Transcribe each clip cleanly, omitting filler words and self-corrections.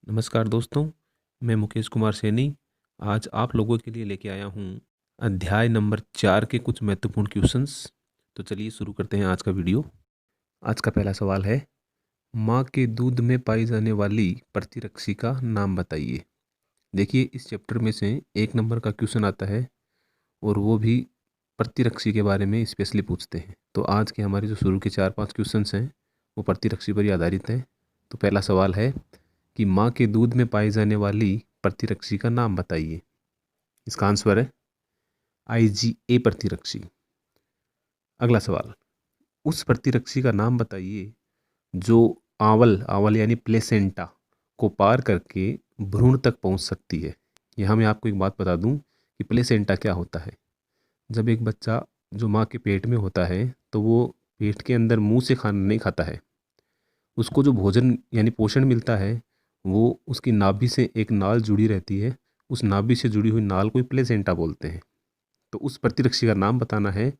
नमस्कार दोस्तों, मैं मुकेश कुमार सैनी आज आप लोगों के लिए लेके आया हूँ अध्याय नंबर 4 के कुछ महत्वपूर्ण क्वेश्चंस। तो चलिए शुरू करते हैं आज का वीडियो। आज का पहला सवाल है, माँ के दूध में पाई जाने वाली प्रतिरक्षी का नाम बताइए। देखिए, इस चैप्टर में से 1 नंबर का क्वेश्चन आता है और वो भी प्रतिरक्षी के बारे में स्पेशली पूछते हैं। तो आज के हमारे जो शुरू के 4-5 क्वेश्चंस हैं वो प्रतिरक्षी पर ही आधारित हैं। तो पहला सवाल है कि माँ के दूध में पाई जाने वाली प्रतिरक्षी का नाम बताइए। इसका आंसर है IgA प्रतिरक्षी। अगला सवाल, उस प्रतिरक्षी का नाम बताइए जो आंवल यानी प्लेसेंटा को पार करके भ्रूण तक पहुंच सकती है। यहाँ मैं आपको एक बात बता दूं कि प्लेसेंटा क्या होता है। जब एक बच्चा जो माँ के पेट में होता है तो वो पेट के अंदर मुंह से खाना नहीं खाता है। उसको जो भोजन यानी पोषण मिलता है वो उसकी नाभि से एक नाल जुड़ी रहती है। उस नाभि से जुड़ी हुई नाल को प्लेसेंटा बोलते हैं। तो उस प्रतिरक्षी का नाम बताना है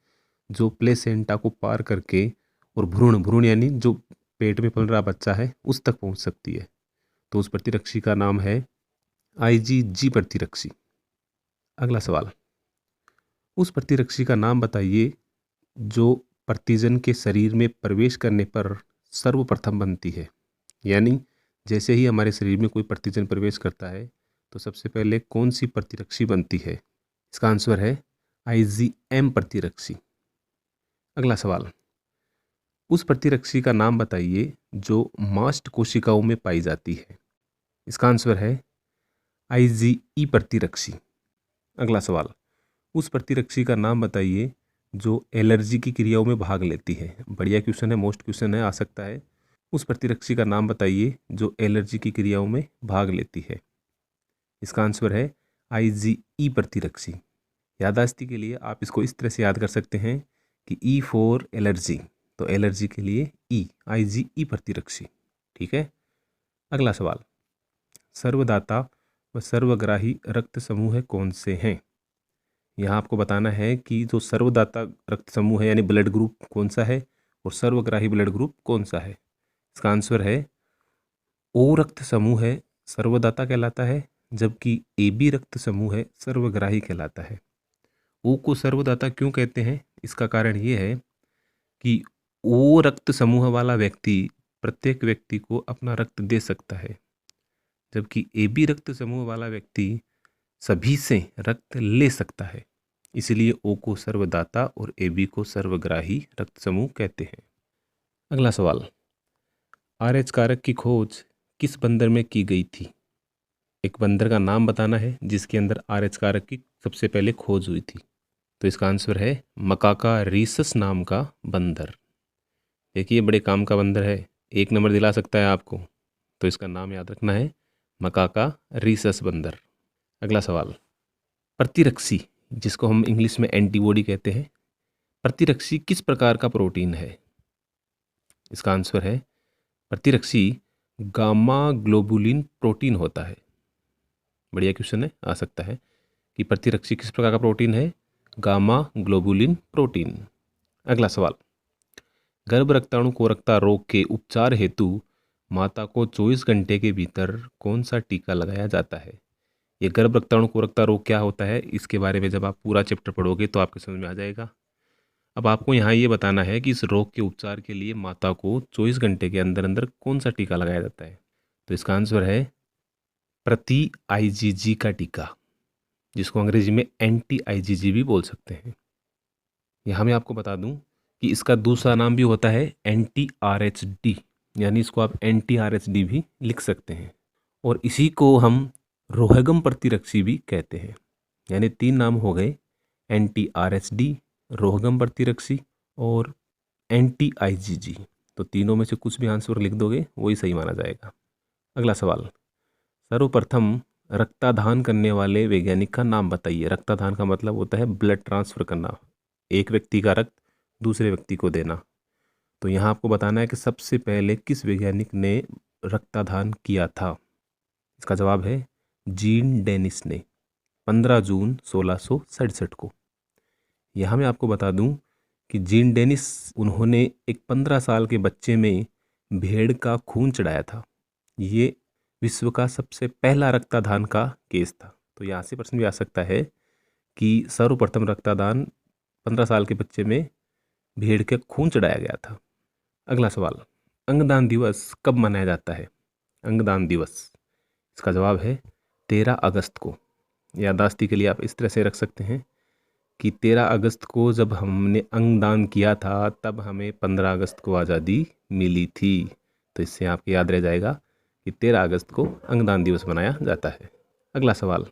जो प्लेसेंटा को पार करके और भ्रूण यानी जो पेट में पल रहा बच्चा है उस तक पहुंच सकती है। तो उस प्रतिरक्षी का नाम है IgG प्रतिरक्षी। अगला सवाल, उस प्रतिरक्षी का नाम बताइए जो प्रतिजन के शरीर में प्रवेश करने पर सर्वप्रथम बनती है। यानी जैसे ही हमारे शरीर में कोई प्रतिजन प्रवेश करता है तो सबसे पहले कौन सी प्रतिरक्षी बनती है। इसका आंसर है IgM प्रतिरक्षी। अगला सवाल, उस प्रतिरक्षी का नाम बताइए जो मास्ट कोशिकाओं में पाई जाती है। इसका आंसर है IgE प्रतिरक्षी। अगला सवाल, उस प्रतिरक्षी का नाम बताइए जो एलर्जी की क्रियाओं में भाग लेती है। बढ़िया क्वेश्चन है, मोस्ट क्वेश्चन है, आ सकता है। उस प्रतिरक्षी का नाम बताइए जो एलर्जी की क्रियाओं में भाग लेती है। इसका आंसर है IgE प्रतिरक्षी। याददाश्ती के लिए आप इसको इस तरह से याद कर सकते हैं कि E फॉर एलर्जी, तो एलर्जी के लिए E, IgE प्रतिरक्षी। ठीक है। अगला सवाल, सर्वदाता व सर्वग्राही रक्त समूह कौन से हैं। यहाँ आपको बताना है कि जो सर्वदाता रक्त समूह है यानी ब्लड ग्रुप कौन सा है और सर्वग्राही ब्लड ग्रुप कौन सा है। इसका आंसर है O रक्त समूह है सर्वदाता कहलाता है, जबकि AB रक्त समूह है सर्वग्राही कहलाता है। O को सर्वदाता क्यों कहते हैं, इसका कारण ये है कि O रक्त समूह वाला व्यक्ति प्रत्येक व्यक्ति को अपना रक्त दे सकता है, जबकि AB रक्त समूह वाला व्यक्ति सभी से रक्त ले सकता है। इसलिए O को सर्वदाता और AB को सर्वग्राही रक्त समूह कहते हैं। अगला सवाल, RH कारक की खोज किस बंदर में की गई थी। एक बंदर का नाम बताना है जिसके अंदर RH कारक की सबसे पहले खोज हुई थी। तो इसका आंसर है मकाका रीसस नाम का बंदर। देखिए, बड़े काम का बंदर है, 1 नंबर दिला सकता है आपको। तो इसका नाम याद रखना है मकाका रीसस बंदर। अगला सवाल, प्रतिरक्षी जिसको हम इंग्लिश में एंटीबॉडी कहते हैं, प्रतिरक्षी किस प्रकार का प्रोटीन है। इसका आंसर है प्रतिरक्षी गामा ग्लोबुलिन प्रोटीन होता है। बढ़िया क्वेश्चन है, आ सकता है कि प्रतिरक्षी किस प्रकार का प्रोटीन है, गामा ग्लोबुलिन प्रोटीन। अगला सवाल, गर्भ रक्ताणु कोरकता रोग के उपचार हेतु माता को 24 घंटे के भीतर कौन सा टीका लगाया जाता है। ये गर्भ रक्ताणु कोरकता रोग क्या होता है, इसके बारे में जब आप पूरा चैप्टर पढ़ोगे तो आपके समझ में आ जाएगा। अब आपको यहाँ ये बताना है कि इस रोग के उपचार के लिए माता को 24 घंटे के अंदर अंदर कौन सा टीका लगाया जाता है। तो इसका आंसर है प्रति IgG का टीका, जिसको अंग्रेजी में एंटी IgG भी बोल सकते हैं। यहाँ मैं आपको बता दूं कि इसका दूसरा नाम भी होता है एंटी RHD, यानी इसको आप एंटी RHD भी लिख सकते हैं। और इसी को हम रोहगम प्रतिरक्षी भी कहते हैं। यानी 3 नाम हो गए, एंटी RHD, रोहगम प्रतिरक्षी और एंटी IgG। तो तीनों में से कुछ भी आंसर लिख दोगे वही सही माना जाएगा। अगला सवाल, सर्वप्रथम रक्तदान करने वाले वैज्ञानिक का नाम बताइए। रक्तदान का मतलब होता है ब्लड ट्रांसफ़र करना, एक व्यक्ति का रक्त दूसरे व्यक्ति को देना। तो यहाँ आपको बताना है कि सबसे पहले किस वैज्ञानिक ने रक्तदान किया था। इसका जवाब है जीन डेनिस ने, 15 जून 1667 को। यहाँ मैं आपको बता दूं कि जीन डेनिस उन्होंने एक 15 साल के बच्चे में भेड़ का खून चढ़ाया था। ये विश्व का सबसे पहला रक्तदान का केस था। तो यहाँ से प्रश्न भी आ सकता है कि सर्वप्रथम रक्तदान 15 साल के बच्चे में भेड़ के खून चढ़ाया गया था। अगला सवाल, अंगदान दिवस कब मनाया जाता है? अंगदान दिवस, इसका जवाब है 13 अगस्त को। याददाश्ती के लिए आप इस तरह से रख सकते हैं कि 13 अगस्त को जब हमने अंगदान किया था तब हमें 15 अगस्त को आज़ादी मिली थी। तो इससे आपको याद रह जाएगा कि 13 अगस्त को अंगदान दिवस मनाया जाता है। अगला सवाल,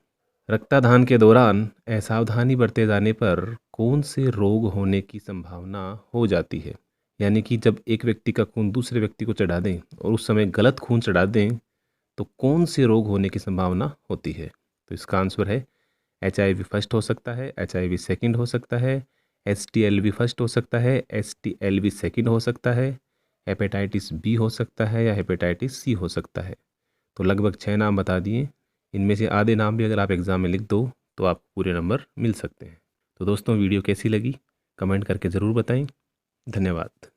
रक्तदान के दौरान असावधानी बरते जाने पर कौन से रोग होने की संभावना हो जाती है? यानी कि जब एक व्यक्ति का खून दूसरे व्यक्ति को चढ़ा दें और उस समय गलत खून चढ़ा दें तो कौन से रोग होने की संभावना होती है? तो इसका आंसर है HIV फर्स्ट हो सकता है, HIV सेकंड हो सकता है, HTLV फर्स्ट हो सकता है, HTLV सेकंड हो सकता है, हेपेटाइटिस B हो सकता है या हेपेटाइटिस C हो सकता है। तो लगभग 6 नाम बता दिए। इनमें से आधे नाम भी अगर आप एग्ज़ाम में लिख दो तो आपको पूरे नंबर मिल सकते हैं। तो दोस्तों, वीडियो कैसी लगी कमेंट करके ज़रूर बताएं। धन्यवाद।